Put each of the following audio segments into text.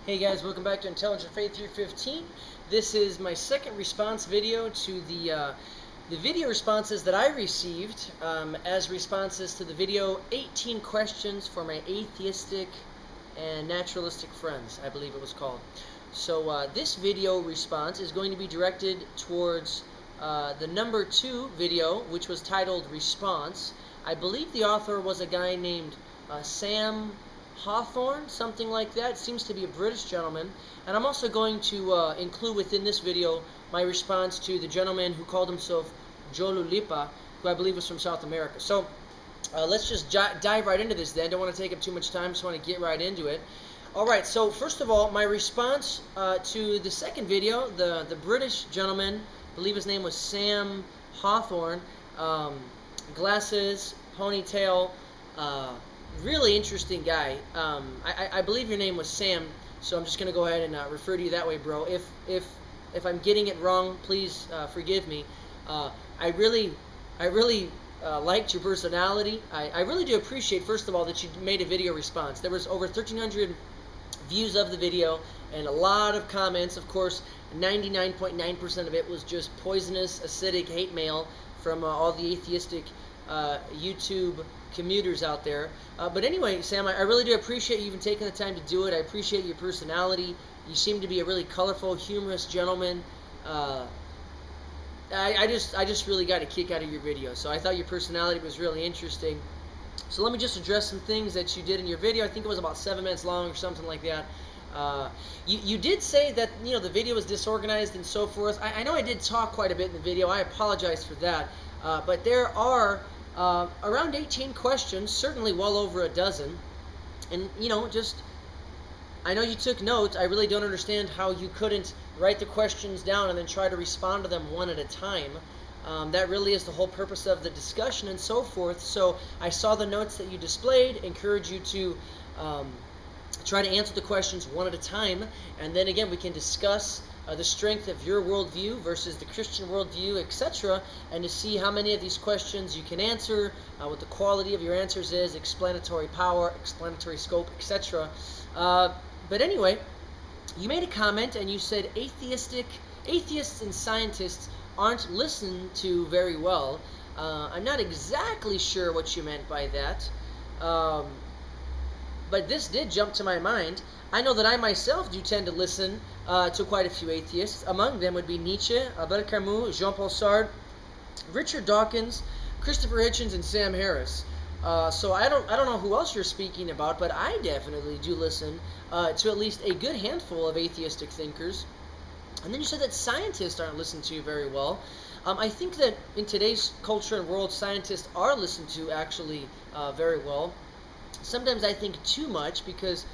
Hey guys, welcome back to Intelligent Faith 315. This is my second response video to the video responses that I received as responses to the video 18 questions for my atheistic and naturalistic friends, I believe it was called. So this video response is going to be directed towards the number 2 video, which was titled Response. I believe the author was a guy named Sam Hawthorne, something like that. Seems to be a British gentleman. And I'm also going to include within this video my response to the gentleman who called himself Jolulipa, who I believe was from South America. So let's just dive right into this then. Don't want to take up too much time, just want to get right into it. Alright, so first of all, my response to the second video, the British gentleman, I believe his name was Sam Hawthorne, glasses, ponytail, really interesting guy. I believe your name was Sam, so I'm just going to go ahead and refer to you that way, bro. If I'm getting it wrong, please forgive me. I really liked your personality. I really do appreciate, first of all, that you made a video response. There was over 1,300 views of the video and a lot of comments. Of course, 99.9% of it was just poisonous, acidic hate mail from all the atheistic YouTube commuters out there. But anyway, Sam, I really do appreciate you even taking the time to do it. I appreciate your personality. You seem to be a really colorful, humorous gentleman. I just really got a kick out of your video. So I thought your personality was really interesting. So let me just address some things that you did in your video. I think it was about 7 minutes long or something like that. You did say that, you know, the video was disorganized and so forth. I know I did talk quite a bit in the video. I apologize for that. But there are around 18 questions, certainly well over a dozen. And, you know, I know you took notes. I really don't understand how you couldn't write the questions down and then try to respond to them one at a time. That really is the whole purpose of the discussion and so forth. So I saw the notes that you displayed, encourage you to try to answer the questions one at a time, and then again we can discuss the strength of your worldview versus the Christian worldview, etc., and to see how many of these questions you can answer, what the quality of your answers is, explanatory power, explanatory scope, etc. But anyway, you made a comment and you said atheists and scientists aren't listened to very well. I'm not exactly sure what you meant by that. But this did jump to my mind. I know that I myself do tend to listen to quite a few atheists. Among them would be Nietzsche, Albert Camus, Jean-Paul Sartre, Richard Dawkins, Christopher Hitchens, and Sam Harris. So I don't know who else you're speaking about, but I definitely do listen to at least a good handful of atheistic thinkers. And then you said that scientists aren't listened to very well. I think that in today's culture and world, scientists are listened to actually very well. Sometimes I think too much, because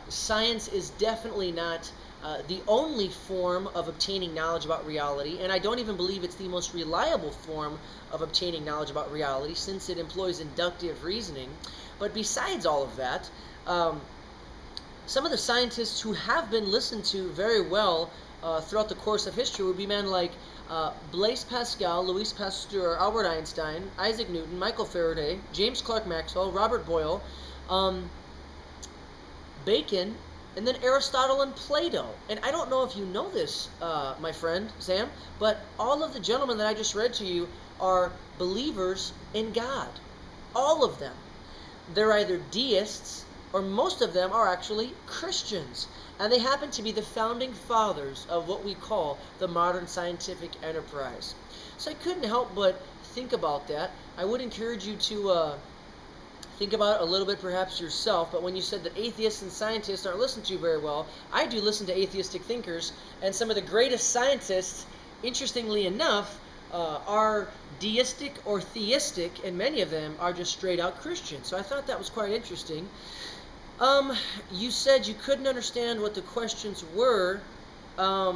science is definitely not the only form of obtaining knowledge about reality, and I don't even believe it's the most reliable form of obtaining knowledge about reality, since it employs inductive reasoning. But besides all of that, some of the scientists who have been listened to very well throughout the course of history would be men like Blaise Pascal, Louis Pasteur, Albert Einstein, Isaac Newton, Michael Faraday, James Clerk Maxwell, Robert Boyle, Bacon, and then Aristotle and Plato. And I don't know if you know this, my friend Sam, but all of the gentlemen that I just read to you are believers in God. All of them. They're either deists, or most of them are actually Christians. And they happen to be the founding fathers of what we call the modern scientific enterprise. So I couldn't help but think about that. I would encourage you to think about it a little bit perhaps yourself, but when you said that atheists and scientists aren't listened to very well, I do listen to atheistic thinkers, and some of the greatest scientists, interestingly enough, are deistic or theistic, and many of them are just straight out Christian. So I thought that was quite interesting. You said you couldn't understand what the questions were. I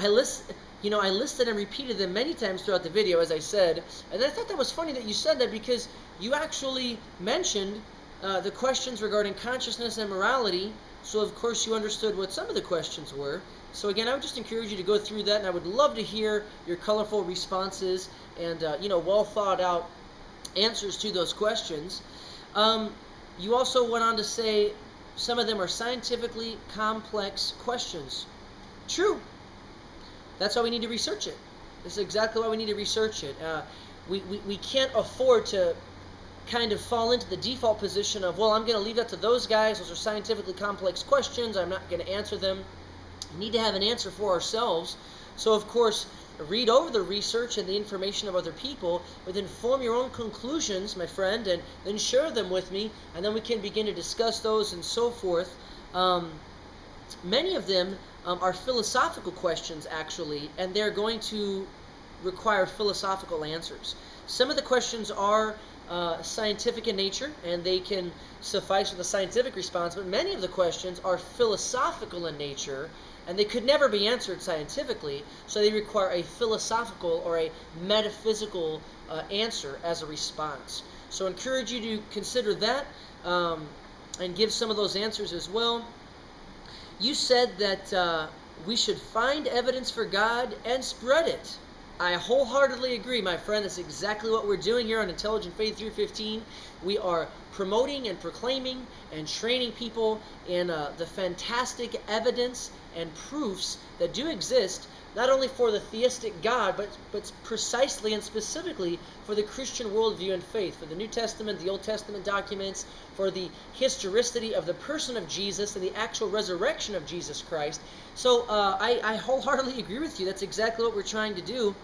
listed and repeated them many times throughout the video, as I said, and I thought that was funny that you said that, because you actually mentioned the questions regarding consciousness and morality, so of course you understood what some of the questions were. So again, I would just encourage you to go through that, and I would love to hear your colorful responses and well thought out answers to those questions. You also went on to say some of them are scientifically complex questions. True. That's why we need to research it. This is exactly why we need to research it. We can't afford to kind of fall into the default position of, well, I'm going to leave that to those guys. Those are scientifically complex questions. I'm not going to answer them. We need to have an answer for ourselves. So, of course, read over the research and the information of other people, but then form your own conclusions, my friend, and then share them with me, and then we can begin to discuss those and so forth. Many of them are philosophical questions, actually, and they're going to require philosophical answers. Some of the questions are scientific in nature, and they can suffice with a scientific response, but many of the questions are philosophical in nature, and they could never be answered scientifically, so they require a philosophical or a metaphysical answer as a response. So I encourage you to consider that and give some of those answers as well. You said that we should find evidence for God and spread it. I wholeheartedly agree, my friend. That's exactly what we're doing here on Intelligent Faith 315. We are promoting and proclaiming and training people in the fantastic evidence and proofs that do exist, not only for the theistic God, but precisely and specifically for the Christian worldview and faith, for the New Testament, the Old Testament documents, for the historicity of the person of Jesus and the actual resurrection of Jesus Christ. So I wholeheartedly agree with you. That's exactly what we're trying to do.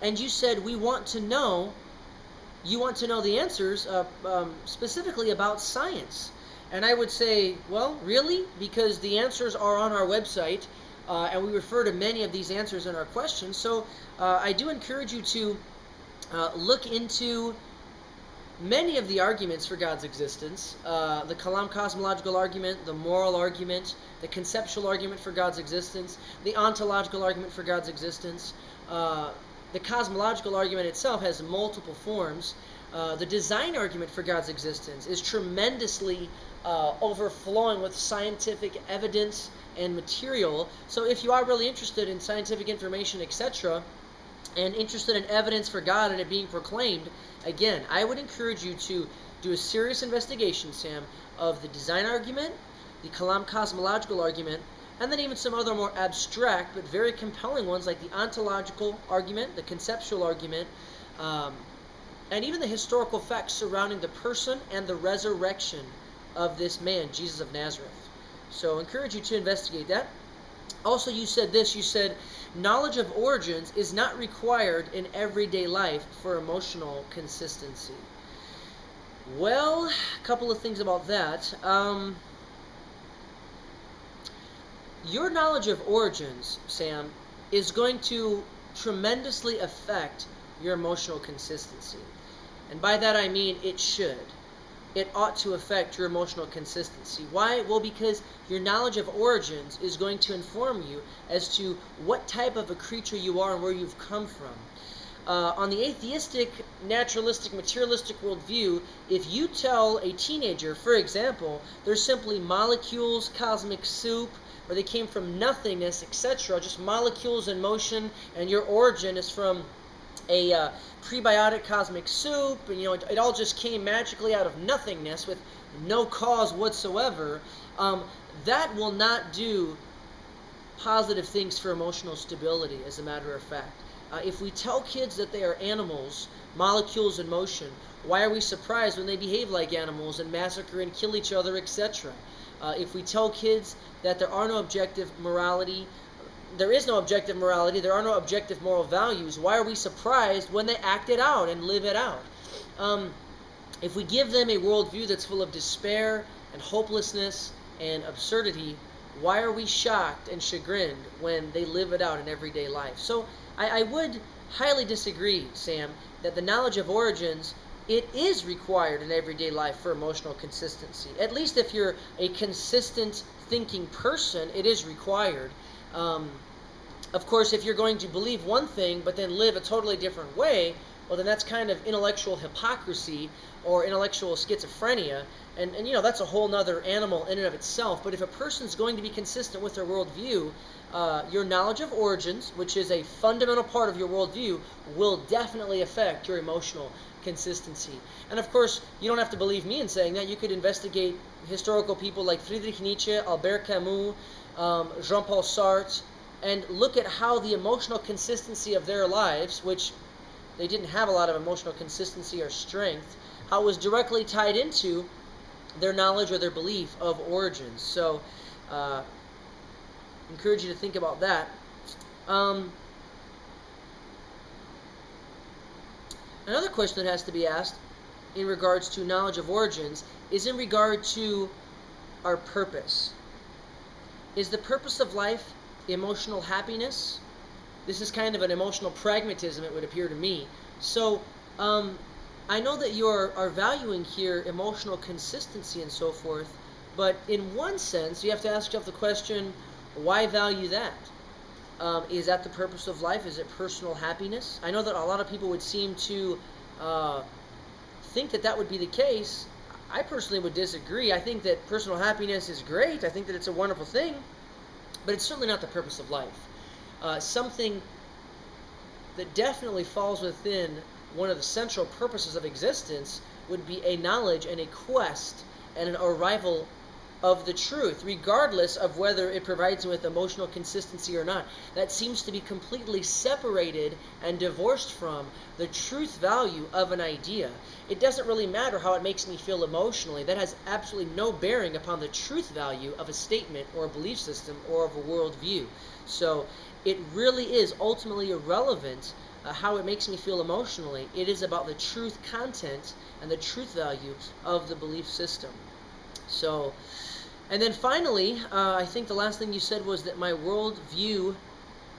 And you said you want to know the answers specifically about science. And I would say, well, really? Because the answers are on our website, and we refer to many of these answers in our questions. So I do encourage you to look into many of the arguments for God's existence. The Kalam cosmological argument, the moral argument, the conceptual argument for God's existence, the ontological argument for God's existence. The cosmological argument itself has multiple forms. The design argument for God's existence is tremendously overflowing with scientific evidence and material. So if you are really interested in scientific information, etc., and interested in evidence for God and it being proclaimed, again, I would encourage you to do a serious investigation, Sam, of the design argument, the Kalam cosmological argument, and then even some other more abstract but very compelling ones like the ontological argument, the conceptual argument, and even the historical facts surrounding the person and the resurrection of this man, Jesus of Nazareth. So I encourage you to investigate that. Also, you said this, you said, knowledge of origins is not required in everyday life for emotional consistency. Well, a couple of things about that. Your knowledge of origins, Sam, is going to tremendously affect your emotional consistency. And by that I mean it should. It ought to affect your emotional consistency. Why? Well, because your knowledge of origins is going to inform you as to what type of a creature you are and where you've come from. On the atheistic, naturalistic, materialistic worldview, if you tell a teenager, for example, they're simply molecules, cosmic soup, or they came from nothingness, etc., just molecules in motion, and your origin is from a prebiotic cosmic soup, and it all just came magically out of nothingness with no cause whatsoever, that will not do positive things for emotional stability, as a matter of fact. If we tell kids that they are animals, molecules in motion, why are we surprised when they behave like animals and massacre and kill each other, etc.? If we tell kids that there are no objective morality, there is no objective morality, there are no objective moral values, why are we surprised when they act it out and live it out? If we give them a worldview that's full of despair and hopelessness and absurdity, why are we shocked and chagrined when they live it out in everyday life? So I would highly disagree, Sam, that the knowledge of origins, it is required in everyday life for emotional consistency. At least if you're a consistent thinking person, it is required. Of course, if you're going to believe one thing but then live a totally different way, well, then that's kind of intellectual hypocrisy or intellectual schizophrenia, and that's a whole nother animal in and of itself. But if a person's going to be consistent with their worldview, your knowledge of origins, which is a fundamental part of your worldview, will definitely affect your emotional consistency. And of course, you don't have to believe me in saying that. You could investigate historical people like Friedrich Nietzsche, Albert Camus, Jean-Paul Sartre, and look at how the emotional consistency of their lives, which they didn't have a lot of emotional consistency or strength, how it was directly tied into their knowledge or their belief of origins. So, encourage you to think about that. Another question that has to be asked in regards to knowledge of origins is in regard to our purpose. Is the purpose of life emotional happiness? This is kind of an emotional pragmatism, it would appear to me. So, I know that you are valuing here emotional consistency and so forth, but in one sense, you have to ask yourself the question, why value that? Is that the purpose of life? Is it personal happiness? I know that a lot of people would seem to think that that would be the case. I personally would disagree. I think that personal happiness is great. I think that it's a wonderful thing, but it's certainly not the purpose of life. Something that definitely falls within one of the central purposes of existence would be a knowledge and a quest and an arrival of the truth, regardless of whether it provides you with emotional consistency or not. That seems to be completely separated and divorced from the truth value of an idea. It doesn't really matter how it makes me feel emotionally. That has absolutely no bearing upon the truth value of a statement or a belief system or of a worldview. So it really is ultimately irrelevant how it makes me feel emotionally. It is about the truth content and the truth value of the belief system. So, and then finally, I think the last thing you said was that my worldview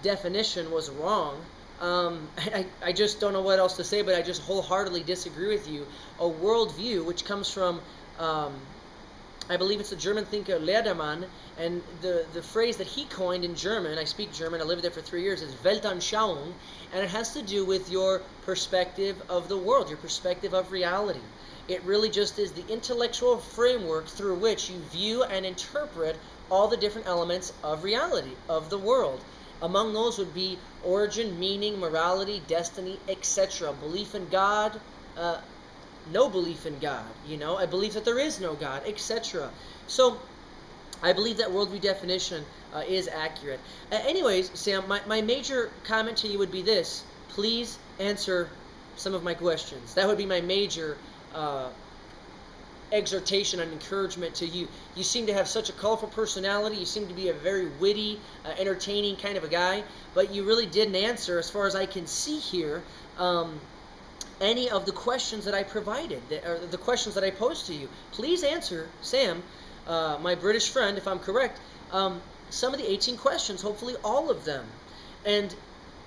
definition was wrong. I just don't know what else to say, but I just wholeheartedly disagree with you. A worldview, which comes from, I believe it's the German thinker Ledermann, and the phrase that he coined in German, I speak German, I lived there for 3 years, is Weltanschauung, and it has to do with your perspective of the world, your perspective of reality. It really just is the intellectual framework through which you view and interpret all the different elements of reality, of the world. Among those would be origin, meaning, morality, destiny, etc. Belief in God, no belief in God, a belief that there is no God, etc. So, I believe that worldview definition is accurate. Anyways, Sam, my major comment to you would be this. Please answer some of my questions. That would be my major exhortation and encouragement to you. You seem to have such a colorful personality. You seem to be a very witty, entertaining kind of a guy, but you really didn't answer, as far as I can see here, any of the questions that I provided, or the questions that I posed to you. Please answer, Sam, my British friend, if I'm correct, some of the 18 questions, hopefully all of them. And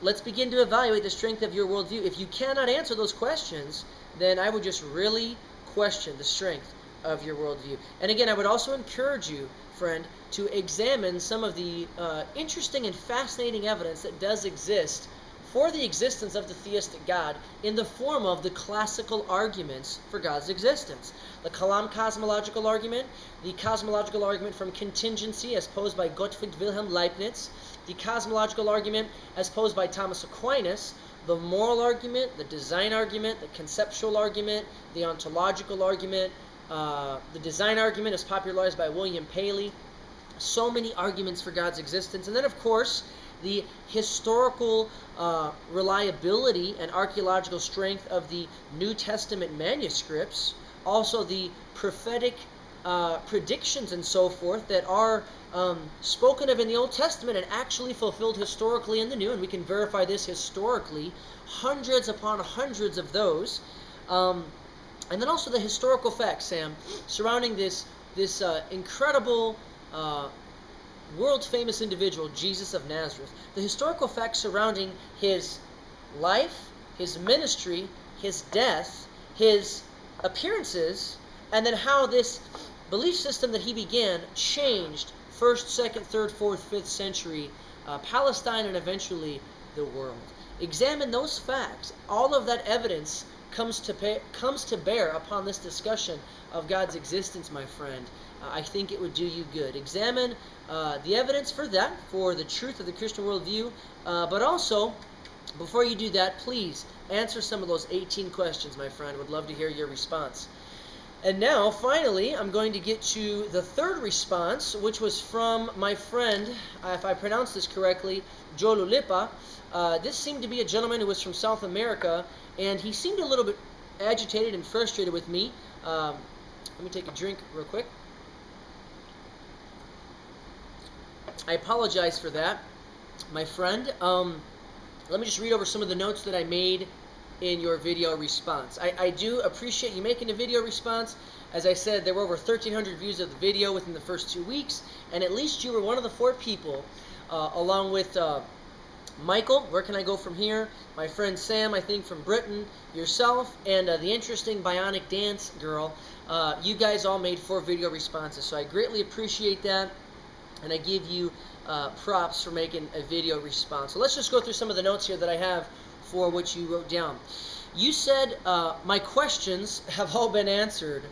let's begin to evaluate the strength of your worldview. If you cannot answer those questions, then I would just really question the strength of your worldview. And again, I would also encourage you, friend, to examine some of the interesting and fascinating evidence that does exist for the existence of the theistic God in the form of the classical arguments for God's existence. The Kalam cosmological argument, the cosmological argument from contingency as posed by Gottfried Wilhelm Leibniz, the cosmological argument as posed by Thomas Aquinas, the moral argument, the design argument, the conceptual argument, the ontological argument, the design argument is popularized by William Paley. So many arguments for God's existence. And then, of course, the historical reliability and archaeological strength of the New Testament manuscripts, also the prophetic predictions and so forth that are spoken of in the Old Testament and actually fulfilled historically in the New, and we can verify this historically, hundreds upon hundreds of those. And then also the historical facts, Sam, surrounding this incredible world-famous individual, Jesus of Nazareth. The historical facts surrounding his life, his ministry, his death, his appearances, and then how this belief system that he began changed 1st, 2nd, 3rd, 4th, 5th century Palestine and eventually the world. Examine those facts. All of that evidence comes to bear upon this discussion of God's existence, my friend. I think it would do you good. Examine the evidence for that, for the truth of the Christian worldview, but also Before you do that, please answer some of those 18 questions, my friend. Would love to hear your response. And now, finally, I'm going to get to the third response, which was from my friend, if I pronounce this correctly, Jolulipa. This seemed to be a gentleman who was from South America, and he seemed a little bit agitated and frustrated with me. Let me take a drink real quick. I apologize for that, my friend. Let me just read over some of the notes that I made in your video response. I do appreciate you making a video response. As I said, there were over 1,300 views of the video within the first 2 weeks, and at least you were one of the 4 people, along with Michael, where can I go from here? My friend Sam, I think from Britain, yourself, and the interesting Bionic Dance girl. You guys all made 4 video responses, so I greatly appreciate that, and I give you props for making a video response. So let's just go through some of the notes here that I have for what you wrote down. You said, my questions have all been answered.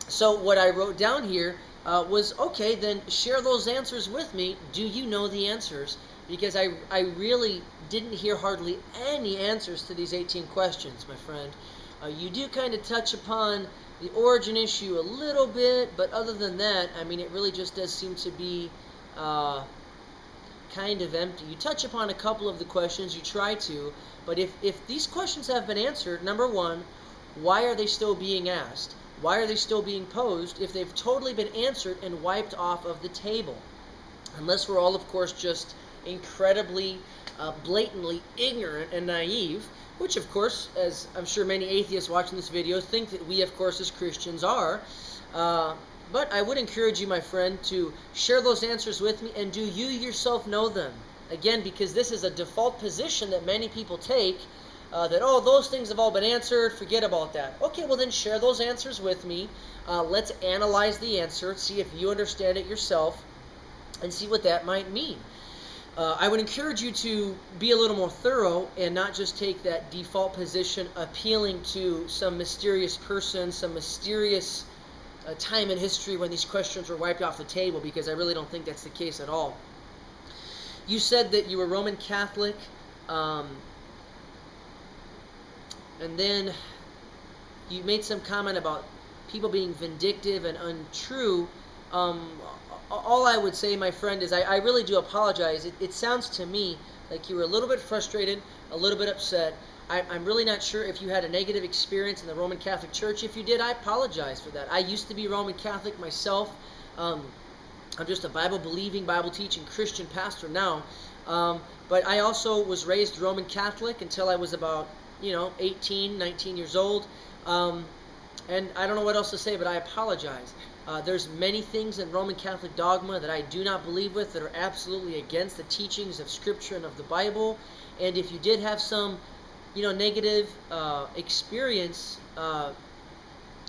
So what I wrote down here was, okay, then share those answers with me. Do you know the answers? Because I really didn't hear hardly any answers to these 18 questions, my friend. You do kind of touch upon the origin issue a little bit, but other than that, I mean, it really just does seem to be kind of empty. You touch upon a couple of the questions, you try to, but if these questions have been answered, number one, why are they still being asked? Why are they still being posed if they've totally been answered and wiped off of the table? Unless we're all, of course, just incredibly, blatantly ignorant and naive, which, of course, as I'm sure many atheists watching this video think that we, of course, as Christians are. But I would encourage you, my friend, to share those answers with me, and do you yourself know them? Again, because this is a default position that many people take, that, oh, those things have all been answered, forget about that. Okay, well then share those answers with me. Let's analyze the answer, see if you understand it yourself, and see what that might mean. I would encourage you to be a little more thorough and not just take that default position appealing to some mysterious person, some mysterious time in history when these questions were wiped off the table, because I really don't think that's the case at all. You said that you were Roman Catholic, and then you made some comment about people being vindictive and untrue. All I would say, my friend, is I really do apologize. It sounds to me like you were a little bit frustrated, a little bit upset. I'm really not sure if you had a negative experience in the Roman Catholic Church. If you did, I apologize for that. I used to be Roman Catholic myself. I'm just a Bible-believing, Bible-teaching Christian pastor now. But I also was raised Roman Catholic until I was about, 18, 19 years old. And I don't know what else to say, but I apologize. There's many things in Roman Catholic dogma that I do not believe with, that are absolutely against the teachings of Scripture and of the Bible. And if you did have some negative experience, I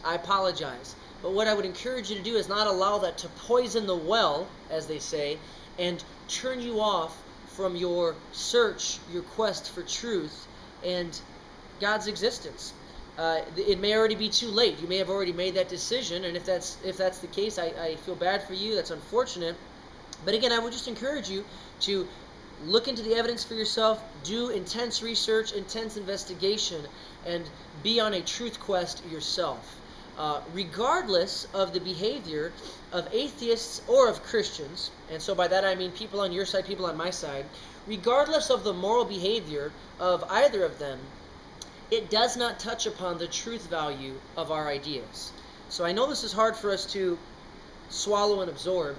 apologize. But what I would encourage you to do is not allow that to poison the well, as they say, and turn you off from your search, your quest for truth and God's existence. It may already be too late. You may have already made that decision, and if that's the case, I feel bad for you. That's unfortunate. But again, I would just encourage you to look into the evidence for yourself, do intense research, intense investigation, and be on a truth quest yourself. Regardless of the behavior of atheists or of Christians, and so by that I mean people on your side, people on my side, regardless of the moral behavior of either of them, it does not touch upon the truth value of our ideas. So I know this is hard for us to swallow and absorb,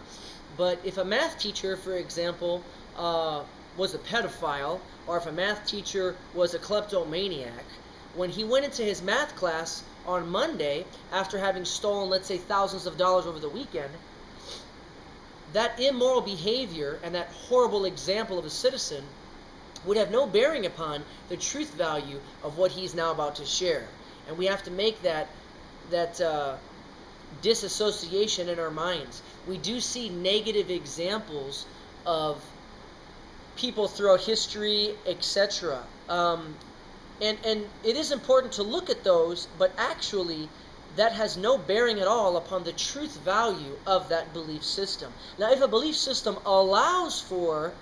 but if a math teacher, for example, was a pedophile, or if a math teacher was a kleptomaniac, when he went into his math class on Monday, after having stolen, let's say, thousands of dollars over the weekend, that immoral behavior and that horrible example of a citizen would have no bearing upon the truth value of what he's now about to share. And we have to make that disassociation in our minds. We do see negative examples of people throughout history, etc. And it is important to look at those, but actually that has no bearing at all upon the truth value of that belief system. Now, if a belief system allows for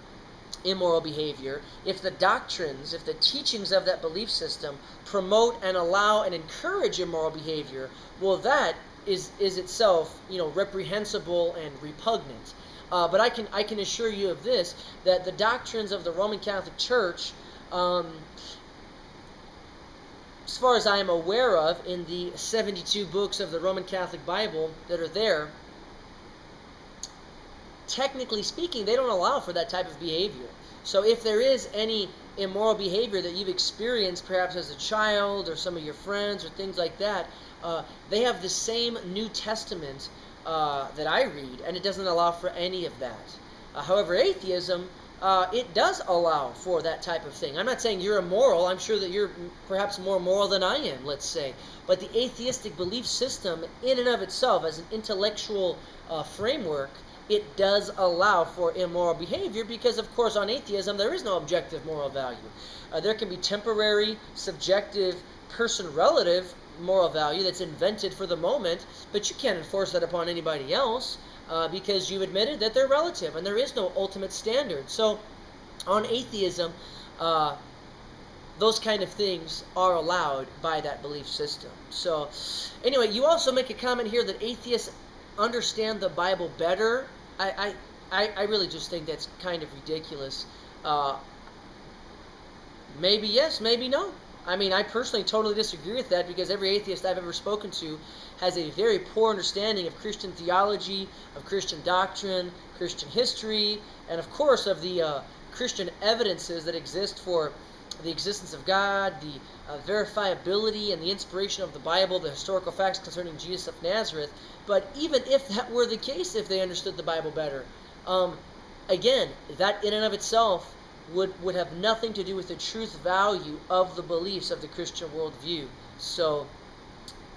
immoral behavior, if the doctrines, if the teachings of that belief system promote and allow and encourage immoral behavior, well, that is itself, reprehensible and repugnant. But I can assure you of this, that the doctrines of the Roman Catholic Church, as far as I am aware of, in the 72 books of the Roman Catholic Bible that are there, technically speaking, they don't allow for that type of behavior. So if there is any immoral behavior that you've experienced, perhaps as a child or some of your friends or things like that, they have the same New Testament that I read, and it doesn't allow for any of that. However, atheism, it does allow for that type of thing. I'm not saying you're immoral. I'm sure that you're perhaps more moral than I am, let's say. But the atheistic belief system, in and of itself, as an intellectual framework, it does allow for immoral behavior because, of course, on atheism, there is no objective moral value. There can be temporary, subjective, person-relative moral value that's invented for the moment, but you can't enforce that upon anybody else because you've admitted that they're relative and there is no ultimate standard. So on atheism, those kind of things are allowed by that belief system. So anyway, you also make a comment here that atheists understand the Bible better. I really just think that's kind of ridiculous. Maybe yes, maybe no. I mean, I personally totally disagree with that because every atheist I've ever spoken to has a very poor understanding of Christian theology, of Christian doctrine, Christian history, and of course of the Christian evidences that exist for the existence of God, the verifiability and the inspiration of the Bible, the historical facts concerning Jesus of Nazareth. But even if that were the case, if they understood the Bible better, again, that in and of itself would have nothing to do with the truth value of the beliefs of the Christian worldview. So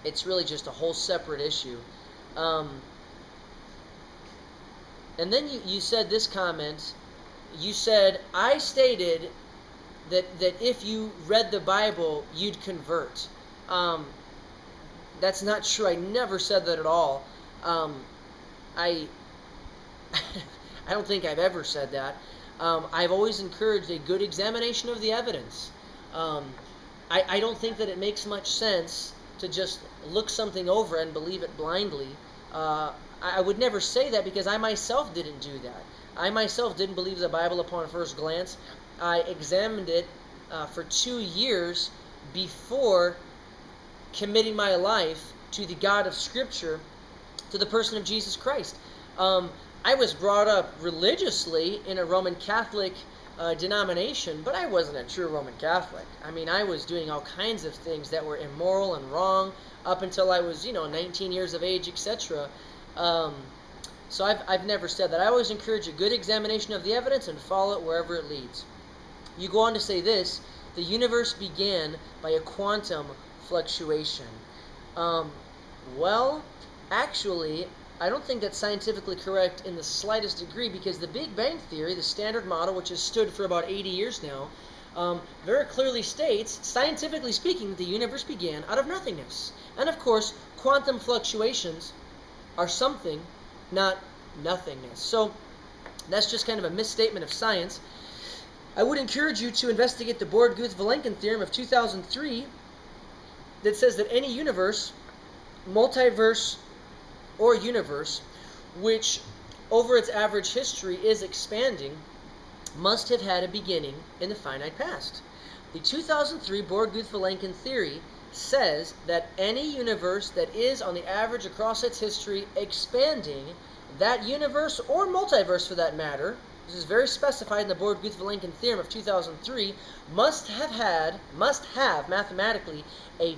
it's really just a whole separate issue. And then you said this comment. You said, I stated that if you read the Bible, you'd convert. That's not true. I never said that at all. I don't think I've ever said that. I've always encouraged a good examination of the evidence. I don't think that it makes much sense to just look something over and believe it blindly. I would never say that because I myself didn't do that. I myself didn't believe the Bible upon first glance. I examined it for 2 years before committing my life to the God of Scripture, to the person of Jesus Christ. I was brought up religiously in a Roman Catholic denomination, but I wasn't a true Roman Catholic. I mean, I was doing all kinds of things that were immoral and wrong up until I was, 19 years of age, etc. So I've never said that. I always encourage a good examination of the evidence and follow it wherever it leads. You go on to say this: the universe began by a quantum fluctuation. Well, actually, I don't think that's scientifically correct in the slightest degree, because the Big Bang Theory, the standard model, which has stood for about 80 years now, very clearly states, scientifically speaking, that the universe began out of nothingness. And of course, quantum fluctuations are something, not nothingness. So that's just kind of a misstatement of science. I would encourage you to investigate the Borg-Guth-Vilenkin theorem of 2003 that says that any universe, multiverse, or universe, which over its average history is expanding, must have had a beginning in the finite past. The 2003 Borg-Guth-Vilenkin theory says that any universe that is, on the average across its history, expanding, that universe, or multiverse for that matter, this is very specified in the Borg-Guth-Vilenkin theorem of 2003, must have mathematically a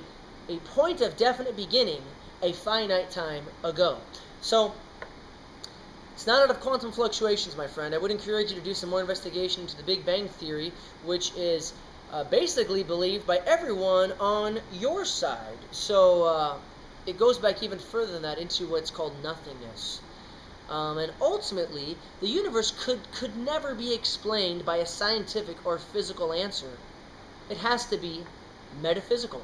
point of definite beginning a finite time ago. So it's not out of quantum fluctuations, my friend. I would encourage you to do some more investigation into the Big Bang Theory, which is basically believed by everyone on your side. So it goes back even further than that into what's called nothingness. And ultimately, the universe could never be explained by a scientific or physical answer. It has to be metaphysical.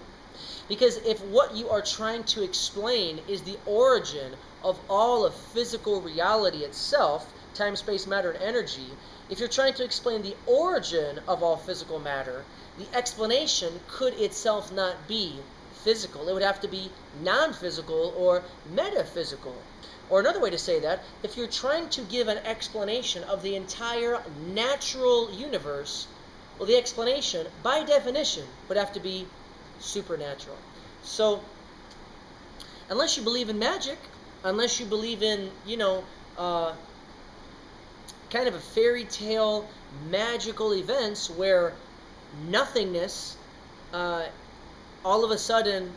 Because if what you are trying to explain is the origin of all of physical reality itself, time, space, matter, and energy, if you're trying to explain the origin of all physical matter, the explanation could itself not be physical. It would have to be non-physical or metaphysical. Or another way to say that, if you're trying to give an explanation of the entire natural universe, well, the explanation, by definition, would have to be supernatural. So, unless you believe in magic, unless you believe in, kind of a fairy tale magical events where nothingness all of a sudden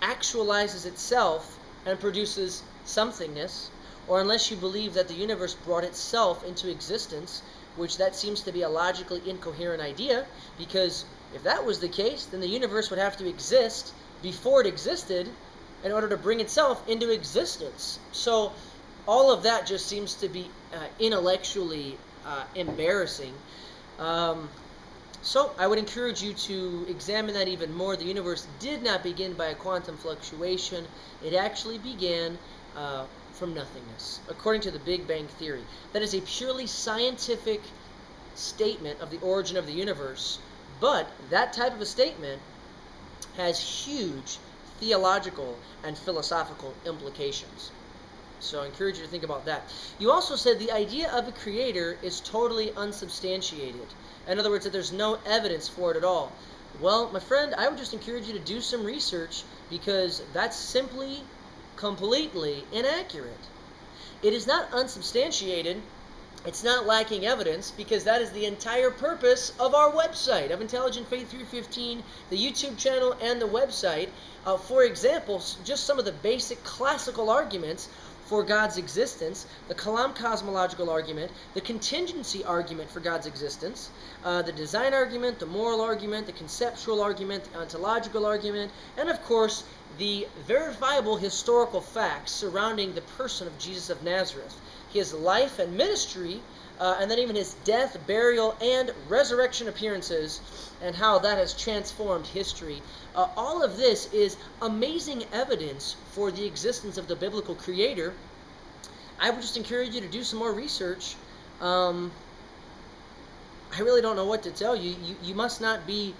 actualizes itself and produces somethingness, or unless you believe that the universe brought itself into existence, which that seems to be a logically incoherent idea, because if that was the case, then the universe would have to exist before it existed in order to bring itself into existence. So all of that just seems to be intellectually embarrassing. So I would encourage you to examine that even more. The universe did not begin by a quantum fluctuation. It actually began from nothingness, according to the Big Bang Theory. That is a purely scientific statement of the origin of the universe, but that type of a statement has huge theological and philosophical implications. So I encourage you to think about that. You also said the idea of a creator is totally unsubstantiated. In other words, that there's no evidence for it at all. Well, my friend, I would just encourage you to do some research, because that's simply completely inaccurate. It is not unsubstantiated. It's not lacking evidence, because that is the entire purpose of our website, of Intelligent Faith 315, the YouTube channel, and the website. For example, just some of the basic classical arguments for God's existence, the Kalam cosmological argument, the contingency argument for God's existence, the design argument, the moral argument, the conceptual argument, the ontological argument, and of course, the verifiable historical facts surrounding the person of Jesus of Nazareth, his life and ministry, and then even his death, burial, and resurrection appearances, and how that has transformed history. All of this is amazing evidence for the existence of the biblical creator. I would just encourage you to do some more research. I really don't know what to tell you. You must not be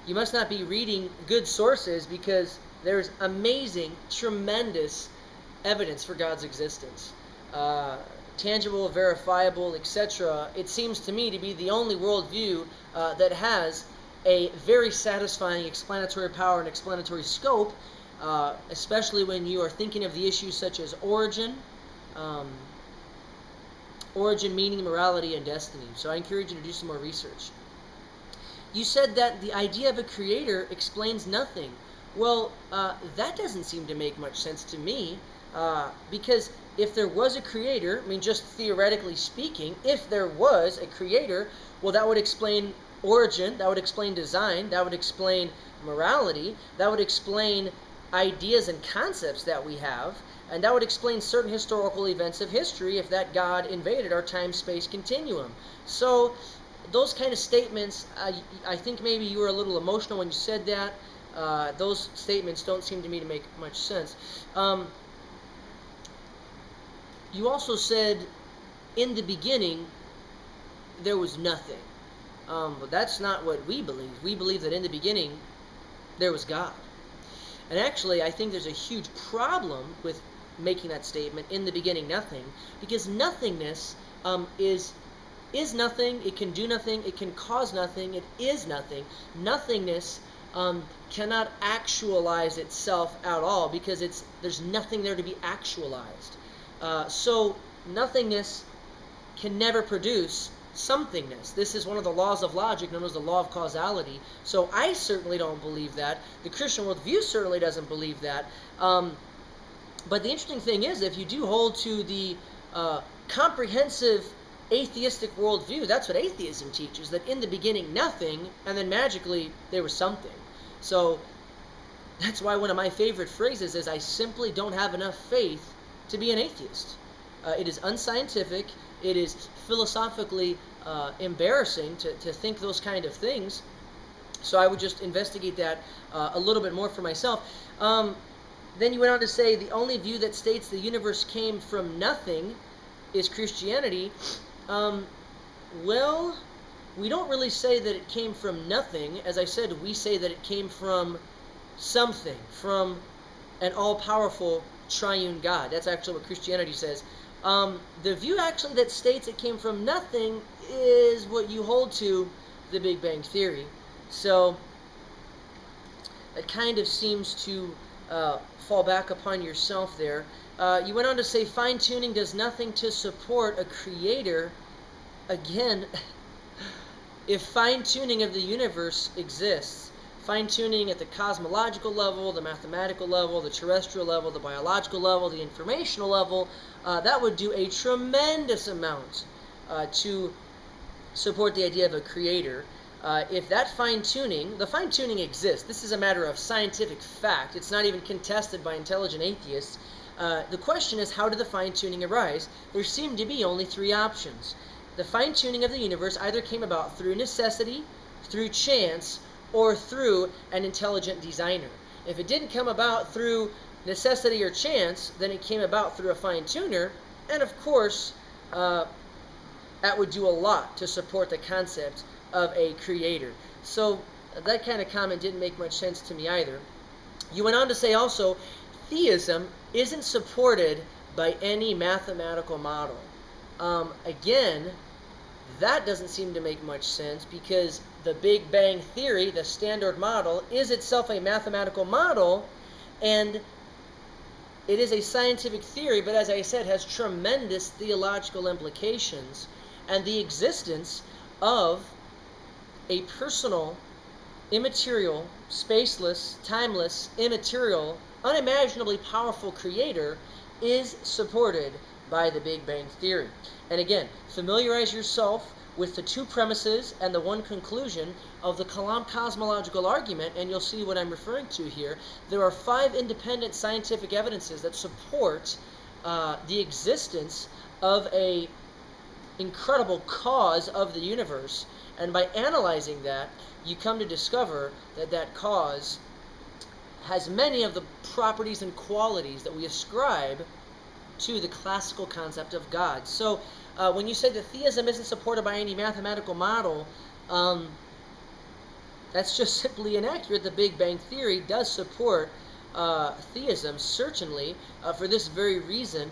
reading good sources, because there's amazing, tremendous evidence for God's existence. Tangible, verifiable, etc. It seems to me to be the only worldview that has a very satisfying explanatory power and explanatory scope, especially when you are thinking of the issues such as origin, meaning, morality, and destiny. So I encourage you to do some more research. You said that the idea of a creator explains nothing. Well, that doesn't seem to make much sense to me, because if there was a creator, just theoretically speaking, if there was a creator, well, that would explain origin, that would explain design, that would explain morality, that would explain ideas and concepts that we have, and that would explain certain historical events of history if that God invaded our time-space continuum. So those kind of statements, I think maybe you were a little emotional when you said that. Those statements don't seem to me to make much sense. You also said, in the beginning, there was nothing. But that's not what we believe. We believe that in the beginning, there was God. And actually, I think there's a huge problem with making that statement, in the beginning, nothing, because nothingness is nothing, it can do nothing, it can cause nothing, it is nothing. Nothingness cannot actualize itself at all, because there's nothing there to be actualized. So nothingness can never produce somethingness. This is one of the laws of logic known as the law of causality. So I certainly don't believe that. The Christian worldview certainly doesn't believe that. But the interesting thing is, if you do hold to the comprehensive atheistic worldview, that's what atheism teaches, that in the beginning nothing, and then magically there was something. So that's why one of my favorite phrases is, I simply don't have enough faith to be an atheist. It is unscientific, it is philosophically embarrassing to think those kind of things. So I would just investigate that a little bit more for myself. Then you went on to say, the only view that states the universe came from nothing is Christianity? Well, we don't really say that it came from nothing. As I said, we say that it came from something, from an all-powerful triune God. That's actually what Christianity says. The view actually that states it came from nothing is what you hold to, the Big Bang Theory. So it kind of seems to fall back upon yourself there. You went on to say fine-tuning does nothing to support a creator. Again, if fine-tuning of the universe exists, fine-tuning at the cosmological level, the mathematical level, the terrestrial level, the biological level, the informational level, that would do a tremendous amount to support the idea of a creator. If that fine-tuning, the fine-tuning exists. This is a matter of scientific fact. It's not even contested by intelligent atheists. The question is, how did the fine-tuning arise? There seem to be only three options. The fine-tuning of the universe either came about through necessity, through chance, or through an intelligent designer. If it didn't come about through necessity or chance, then it came about through a fine-tuner, and of course, that would do a lot to support the concept of a creator. So that kind of comment didn't make much sense to me either. You went on to say also, theism isn't supported by any mathematical model. Again, that doesn't seem to make much sense, because the Big Bang Theory, the Standard Model, is itself a mathematical model, and it is a scientific theory, but as I said, has tremendous theological implications, and the existence of a personal, immaterial, spaceless, timeless, immaterial, unimaginably powerful creator is supported by the Big Bang Theory. And again, familiarize yourself with the two premises and the one conclusion of the Kalam cosmological argument, and you'll see what I'm referring to here. There are 5 independent scientific evidences that support the existence of a incredible cause of the universe, and by analyzing that, you come to discover that that cause has many of the properties and qualities that we ascribe to the classical concept of God. So when you say that theism isn't supported by any mathematical model, that's just simply inaccurate. The Big Bang Theory does support theism, certainly, for this very reason.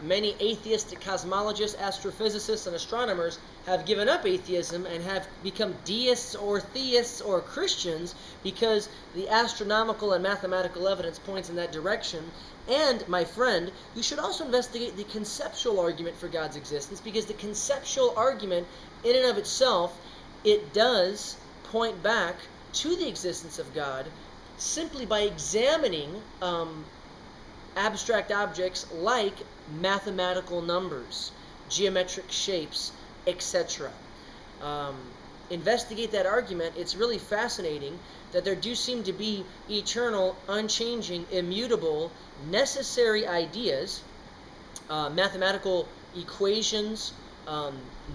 Many atheistic cosmologists, astrophysicists, and astronomers have given up atheism and have become deists or theists or Christians because the astronomical and mathematical evidence points in that direction. And, my friend, you should also investigate the conceptual argument for God's existence, because the conceptual argument, in and of itself, it does point back to the existence of God simply by examining abstract objects like mathematical numbers, geometric shapes, etc. Investigate that argument. It's really fascinating that there do seem to be eternal, unchanging, immutable, necessary ideas, mathematical equations,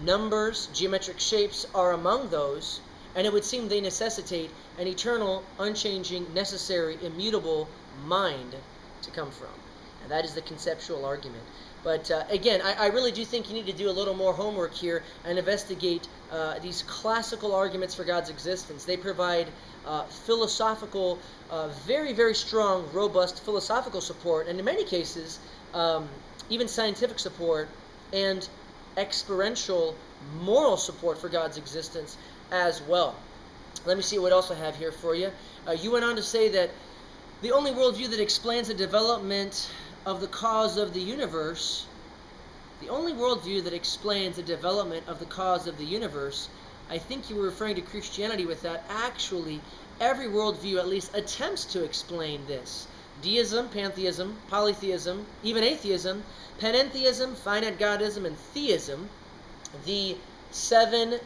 numbers, geometric shapes are among those, and it would seem they necessitate an eternal, unchanging, necessary, immutable mind to come from. And that is the conceptual argument. But again, I really do think you need to do a little more homework here and investigate these classical arguments for God's existence. They provide philosophical, very, very strong, robust philosophical support, and in many cases, even scientific support and experiential moral support for God's existence as well. Let me see what else I have here for you. You went on to say that the only worldview that explains the development of the cause of the universe, the only worldview that explains the development of the cause of the universe, I think you were referring to Christianity with that. Actually, every worldview at least attempts to explain this. Deism, pantheism, polytheism, even atheism, panentheism, finite godism, and theism, the 7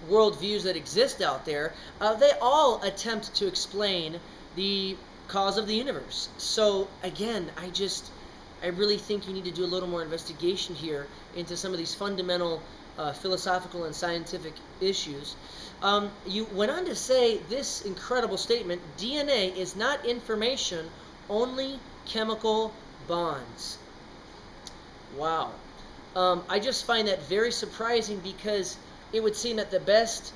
worldviews that exist out there, they all attempt to explain the cause of the universe. So again, I really think you need to do a little more investigation here into some of these fundamental philosophical and scientific issues. You went on to say this incredible statement: DNA is not information, only chemical bonds. Wow. I just find that very surprising, because it would seem that the best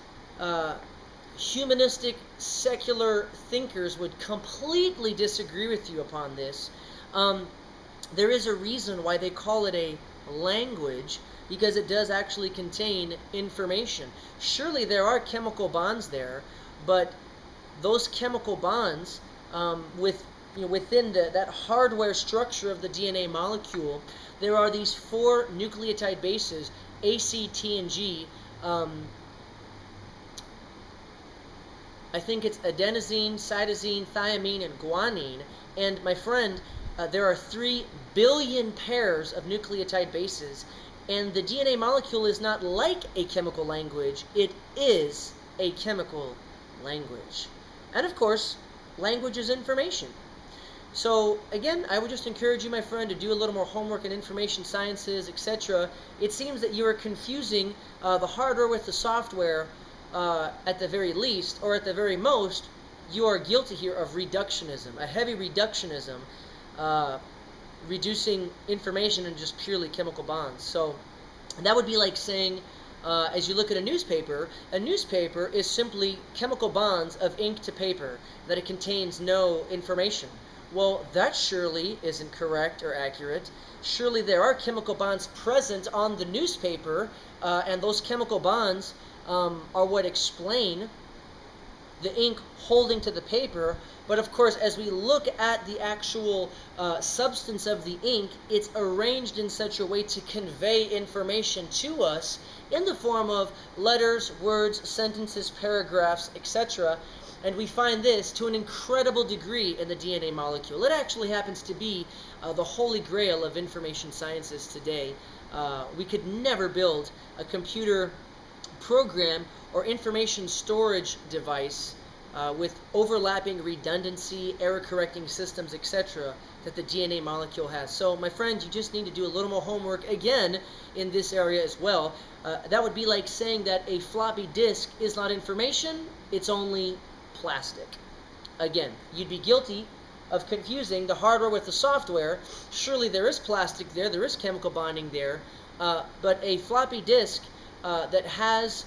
humanistic, secular thinkers would completely disagree with you upon this. There is a reason why they call it a language, because it does actually contain information. Surely there are chemical bonds there, but those chemical bonds within that hardware structure of the DNA molecule, there are these 4 nucleotide bases, A, C, T, and G. I think it's adenosine, cytosine, thiamine, and guanine. And my friend, there are 3 billion pairs of nucleotide bases. And the DNA molecule is not like a chemical language. It is a chemical language. And of course, language is information. So again, I would just encourage you, my friend, to do a little more homework in information sciences, etc. It seems that you are confusing the hardware with the software at the very least, or at the very most, you are guilty here of reductionism, a heavy reductionism, reducing information in just purely chemical bonds. So that would be like saying, as you look at a newspaper is simply chemical bonds of ink to paper, that it contains no information. Well, that surely isn't correct or accurate. Surely there are chemical bonds present on the newspaper, and those chemical bonds are what explain the ink holding to the paper. But of course, as we look at the actual substance of the ink, it's arranged in such a way to convey information to us in the form of letters, words, sentences, paragraphs, etc. And we find this to an incredible degree in the DNA molecule. It actually happens to be the holy grail of information sciences today. We could never build a computer program or information storage device with overlapping redundancy, error-correcting systems, etc. that the DNA molecule has. So, my friends, you just need to do a little more homework, again, in this area as well. That would be like saying that a floppy disk is not information, it's only plastic. Again, you'd be guilty of confusing the hardware with the software. Surely there is plastic there is chemical bonding there, but a floppy disk that has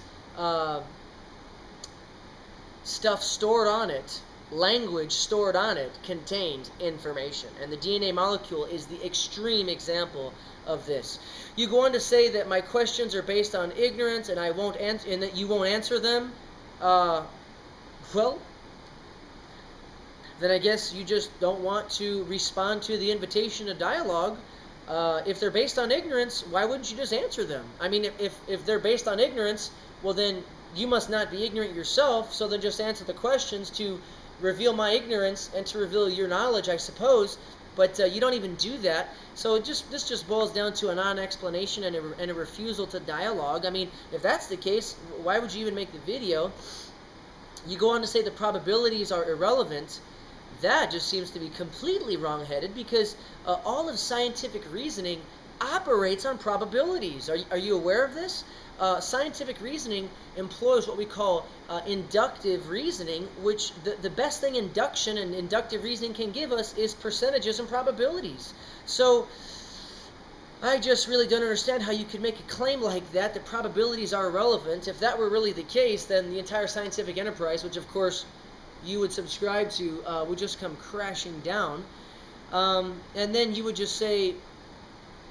stuff stored on it, language stored on it, contains information. And the DNA molecule is the extreme example of this. You go on to say that my questions are based on ignorance and I won't answer, and that you won't answer them. Well, then I guess you just don't want to respond to the invitation to dialogue. If they're based on ignorance, why wouldn't you just answer them? I mean, if they're based on ignorance, well then you must not be ignorant yourself, so then just answer the questions to reveal my ignorance and to reveal your knowledge, I suppose. But you don't even do that. So this just boils down to a non-explanation and a refusal to dialogue. I mean, if that's the case, why would you even make the video? You go on to say the probabilities are irrelevant. That just seems to be completely wrong-headed, because all of scientific reasoning operates on probabilities. Are you aware of this? Scientific reasoning employs what we call inductive reasoning, which the best thing induction and inductive reasoning can give us is percentages and probabilities. So I just really don't understand how you could make a claim like that, that probabilities are irrelevant. If that were really the case, then the entire scientific enterprise, which of course you would subscribe to, would just come crashing down. And then you would just say,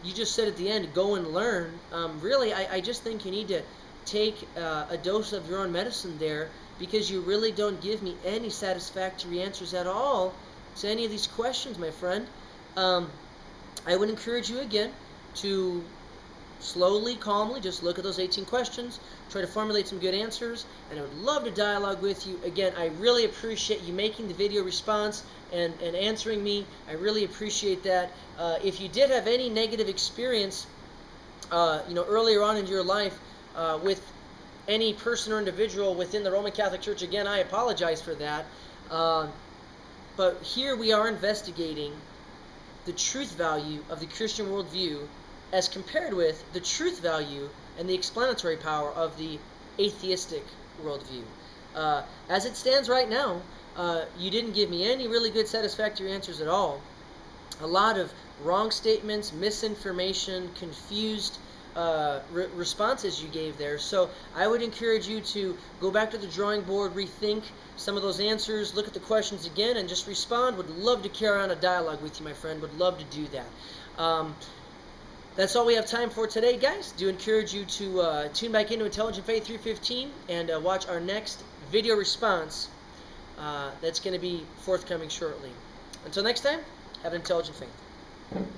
you just said at the end, go and learn. Really, I just think you need to take a dose of your own medicine there, because you really don't give me any satisfactory answers at all to any of these questions, my friend. I would encourage you again to slowly, calmly, just look at those 18 questions, try to formulate some good answers, and I would love to dialogue with you. Again, I really appreciate you making the video response and answering me. I really appreciate that. If you did have any negative experience, earlier on in your life with any person or individual within the Roman Catholic Church, again, I apologize for that. But here we are investigating the truth value of the Christian worldview as compared with the truth value and the explanatory power of the atheistic worldview. As it stands right now, you didn't give me any really good satisfactory answers at all. A lot of wrong statements, misinformation, confused responses you gave there. So I would encourage you to go back to the drawing board, rethink some of those answers, look at the questions again, and just respond. Would love to carry on a dialogue with you, my friend. Would love to do that. That's all we have time for today, guys. Do encourage you to tune back into Intelligent Faith 315 and watch our next video response that's going to be forthcoming shortly. Until next time, have an intelligent faith.